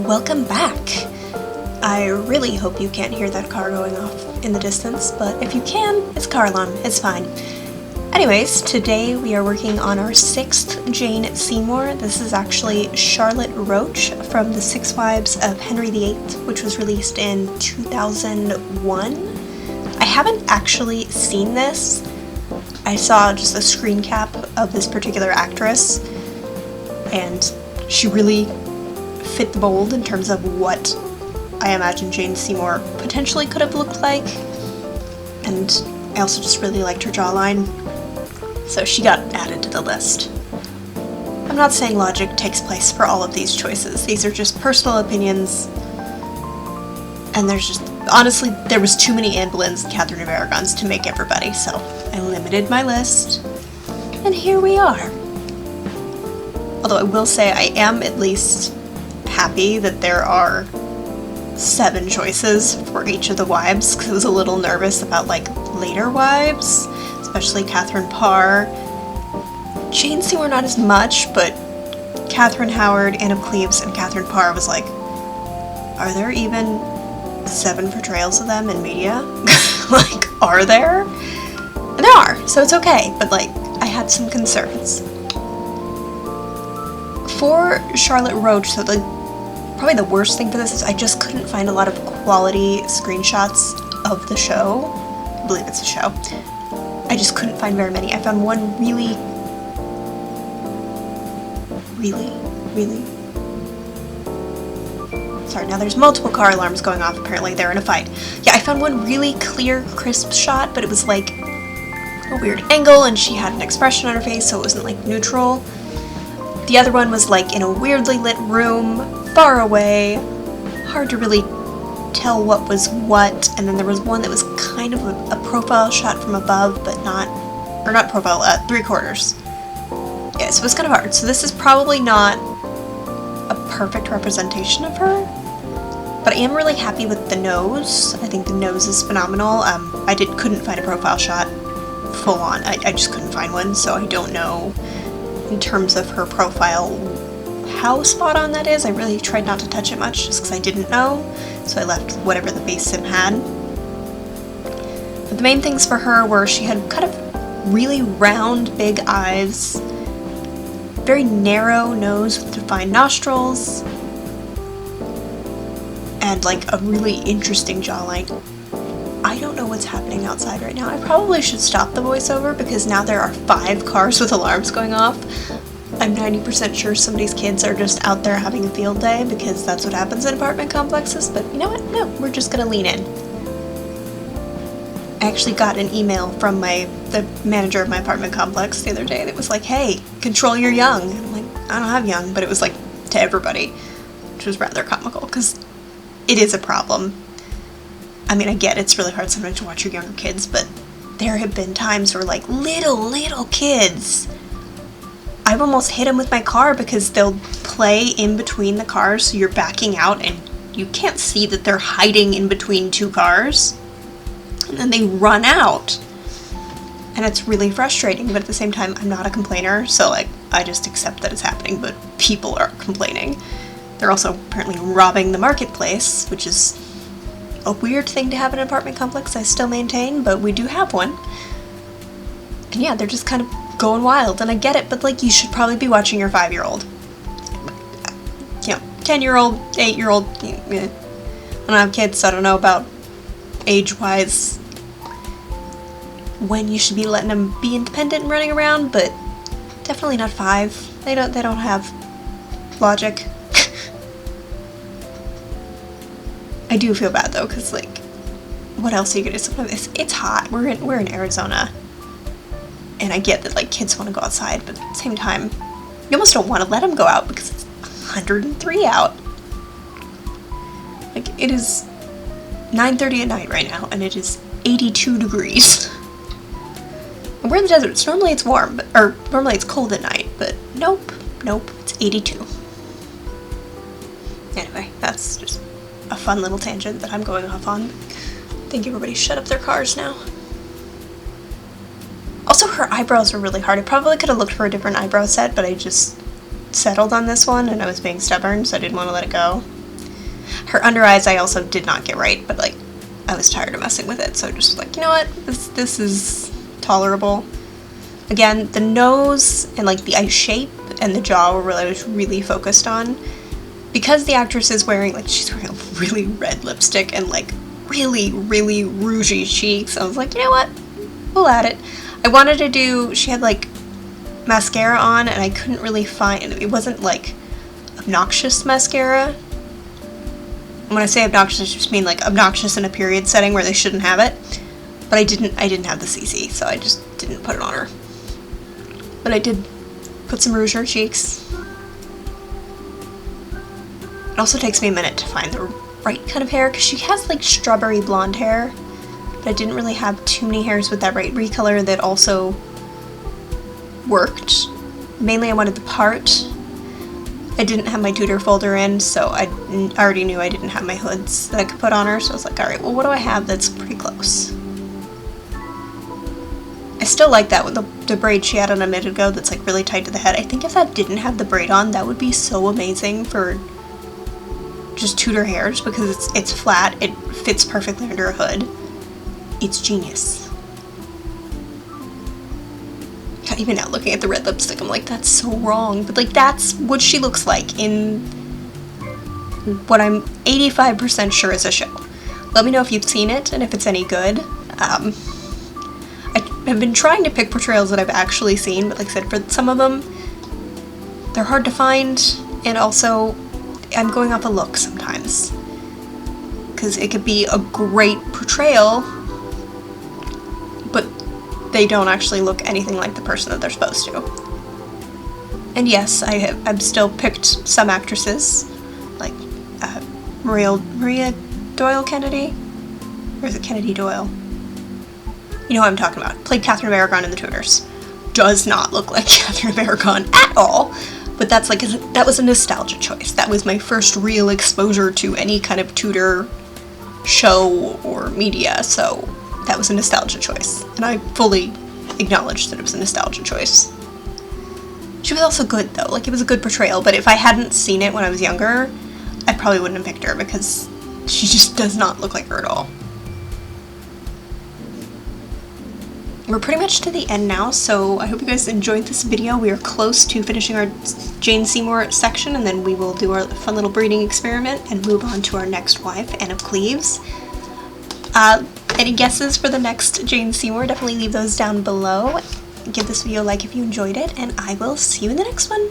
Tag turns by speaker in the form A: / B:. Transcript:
A: welcome back! I really hope you can't hear that car going off in the distance, but if you can, it's a car alarm, it's fine. Anyways, today we are working on our 6th Jane Seymour. This is actually Charlotte Roach from The Six Wives of Henry VIII, which was released in 2001. I haven't actually seen this. I saw just a screen cap of this particular actress, and she really fit the mold in terms of what I imagine Jane Seymour potentially could have looked like, and I also just really liked her jawline, so she got added to the list. I'm not saying logic takes place for all of these choices. These are just personal opinions, and there's just, honestly, there was too many Anne Boleyns and Catherine of Aragons to make everybody, so I limited my list, and here we are. Although I will say I am at least happy that there are 7 choices for each of the wives, because I was a little nervous about like later wives, especially Catherine Parr. Jane Seymour not as much, but Catherine Howard, Anne of Cleves, and Catherine Parr was like, are there even 7 portrayals of them in media? Like, are there? And there are, so it's okay, but like, I had some concerns. For Charlotte Roach, so probably the worst thing for this is I just couldn't find a lot of quality screenshots of the show. I believe it's a show. I just couldn't find very many. I found one really... Sorry, now there's multiple car alarms going off, apparently they're in a fight. Yeah, I found one really clear, crisp shot, but it was like a weird angle and she had an expression on her face, so it wasn't like neutral. The other one was like in a weirdly lit room, far away, hard to really tell what was what, and then there was one that was kind of a profile shot from above, but not profile, 3/4. Yeah, so it was kind of hard. So this is probably not a perfect representation of her, but I am really happy with the nose. I think the nose is phenomenal. I couldn't find a profile shot full on. I just couldn't find one, so I don't know in terms of her profile how spot on that is. I really tried not to touch it much just because I didn't know, so I left whatever the base sim had. But the main things for her were she had kind of really round, big eyes, very narrow nose with defined nostrils, and like a really interesting jawline. I don't know what's happening outside right now. I probably should stop the voiceover because now there are 5 cars with alarms going off. I'm 90% sure somebody's kids are just out there having a field day because that's what happens in apartment complexes, but you know what? No, we're just gonna lean in. I actually got an email from the manager of my apartment complex the other day that was like, hey, control your young. And I'm like, I don't have young, but it was like to everybody, which was rather comical because it is a problem. I mean, I get it's really hard sometimes to watch your younger kids, but there have been times where like little kids, I've almost hit them with my car because they'll play in between the cars, so you're backing out and you can't see that they're hiding in between 2 cars, and then they run out, and it's really frustrating. But at the same time, I'm not a complainer, so like I just accept that it's happening, but people are complaining. They're also apparently robbing the marketplace, which is a weird thing to have in an apartment complex, I still maintain, but we do have one. And yeah, they're just kind of going wild, and I get it, but like you should probably be watching your 5-year-old. You know, 10-year-old, 8-year-old, I don't have kids, so I don't know about age-wise when you should be letting them be independent and running around, but definitely not 5. They don't have logic. I do feel bad though, because like, what else are you gonna do? Sometimes it's hot. We're in Arizona, and I get that like kids want to go outside, but at the same time, you almost don't want to let them go out because it's 103 out. Like, it is 9:30 at night right now, and it is 82 degrees. And we're in the desert, so normally it's warm, or normally it's cold at night, but nope, it's 82. Anyway, that's just a fun little tangent that I'm going off on. I think everybody shut up their cars now. Also, her eyebrows were really hard. I probably could have looked for a different eyebrow set, but I just settled on this one, and I was being stubborn, so I didn't want to let it go. Her under eyes I also did not get right, but like I was tired of messing with it, so just like, you know what, this is tolerable. Again, the nose and like the eye shape and the jaw were what I was really focused on. Because the actress is wearing, like, she's wearing a really red lipstick and like really, really rougey cheeks, I was like, you know what, we'll add it. I wanted to do, she had like mascara on and I couldn't really find, it wasn't like obnoxious mascara. When I say obnoxious, I just mean like obnoxious in a period setting where they shouldn't have it. But I didn't have the CC, so I just didn't put it on her. But I did put some rouge on her cheeks. It also takes me a minute to find the right kind of hair, because she has like strawberry blonde hair. But I didn't really have too many hairs with that right recolor that also worked. Mainly I wanted the part. I didn't have my tutor folder in, so I already knew I didn't have my hoods that I could put on her, so I was like, alright, well what do I have that's pretty close? I still like that with the braid she had on a minute ago that's like really tight to the head. I think if that didn't have the braid on, that would be so amazing for just tutor hairs, because it's flat, it fits perfectly under a hood. It's genius. Even now looking at the red lipstick, I'm like, that's so wrong. But like, that's what she looks like in what I'm 85% sure is a show. Let me know if you've seen it and if it's any good. I have been trying to pick portrayals that I've actually seen, but like I said, for some of them, they're hard to find, and also I'm going off a look sometimes. Because it could be a great portrayal, but they don't actually look anything like the person that they're supposed to. And yes, I've still picked some actresses, like Maria Doyle Kennedy? Or is it Kennedy Doyle? You know what I'm talking about. Played Catherine of Aragon in The Tudors. Does not look like Catherine of Aragon at all, but that's like, that was a nostalgia choice. That was my first real exposure to any kind of Tudor show or media, so that was a nostalgia choice, and I fully acknowledged that it was a nostalgia choice. She was also good though, like it was a good portrayal, but if I hadn't seen it when I was younger, I probably wouldn't have picked her because she just does not look like her at all. We're pretty much to the end now, so I hope you guys enjoyed this video. We are close to finishing our Jane Seymour section, and then we will do our fun little breeding experiment and move on to our next wife, Anne of Cleves. Any guesses for the next Jane Seymour? Definitely leave those down below. Give this video a like if you enjoyed it, and I will see you in the next one.